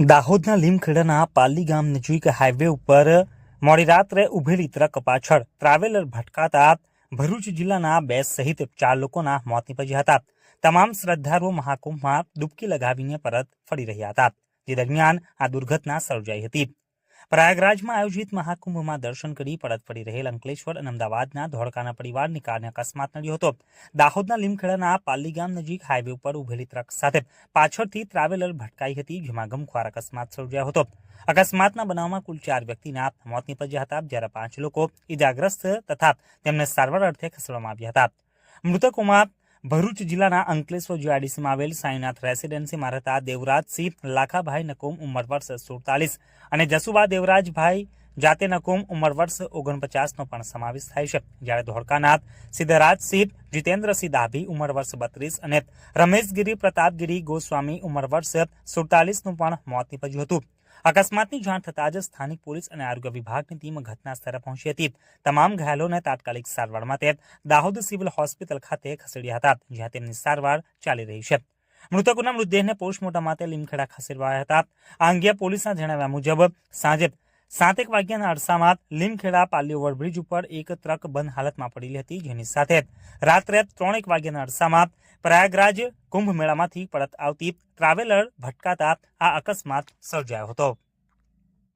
દાહોદના લીમખેડાના પાલી ગામ નજીક હાઈવે ઉપર મોડી રાત્રે ઉભેલી ટ્રક પાછળ ટ્રાવેલર ભટકાતા ભરૂચ જિલ્લાના 2 સહિત 4 લોકોના મોત નીપજ્યા હતા। તમામ શ્રદ્ધાળુઓ મહાકુંભમાં ડૂબકી લગાવીને પરત ફરી રહ્યા હતા, જે દરમિયાન આ દુર્ઘટના સર્જાઈ હતી। પ્રયાગરાજમાં આયોજિત મહાકુંભમાં દર્શન કરી પરત ફરી રહેલ અંકલેશ્વર અને અમદાવાદના ધોળકાના પરિવારને કારણે અકસ્માત નડ્યો હતો। દાહોદના લીમખેડાના પાલી ગામ નજીક હાઈવે ઉપર ઉભેલી ટ્રક સાથે પાછળથી ટ્રાવેલર ભટકાઈ હતી, જેમાં ગમખ્વાર અકસ્માત સર્જાયો હતો। અકસ્માતના બનાવમાં કુલ 4 વ્યક્તિના મોત નીપજ્યા હતા, જ્યારે 5 લોકો ઈજાગ્રસ્ત તથા તેમને સારવાર અર્થે ખસેડવામાં આવ્યા હતા। મૃતકોમાં ભરૂચ જિલ્લાના અંકલેશ્વર જીઆઈડીસીમાં આવેલ સાંઈનાથ રેસિડેન્સીમાં રહેતા દેવરાજસિંહ લાખાભાઈ નકુમ ઉંમર વર્ષ 47 અને જસુબા દેવરાજભાઈ જાતે નકુમ ઉંમર વર્ષ 49નો પણ સમાવેશ થાય છે, જ્યારે ધોળકાના સિદ્ધરાજસિંહ જીતેન્દ્રસિંહ દાભી ઉંમર વર્ષ 32 અને રમેશગીરી પ્રતાપગીરી ગોસ્વામી ઉંમર વર્ષ 47નું પણ મોત નીપજ્યું હતું। અકસ્માતની જાણ થતાં જ સ્થાનિક પોલીસ અને આરોગ્ય વિભાગની ટીમ ઘટના સ્થળે પહોંચી હતી। તમામ ઘાયલોને તાત્કાલિક સારવાર માટે દાહોદ સિવિલ હોસ્પિટલ ખાતે ખસેડ્યા હતા, જ્યાં તેમની સારવાર ચાલી રહી છે। મૃતકોના મૃતદેહને પોસ્ટમોર્ટમ માટે લીમખેડા ખસેડવાયા હતા। આ અંગે પોલીસના જણાવ્યા મુજબ સાંજે 7 વાગ્યાના અરસામાં લીમખેડા પાલી ઓવરબ્રિજ ઉપર એક ટ્રક બંધ હાલતમાં પડેલી હતી, જેની સાથે રાત્રે 3 વાગ્યાના અરસામાં પ્રયાગરાજ કુંભ મેળામાંથી પરત આવતી ટ્રાવેલર ભટકાતા આ અકસ્માત સર્જાયો હતો।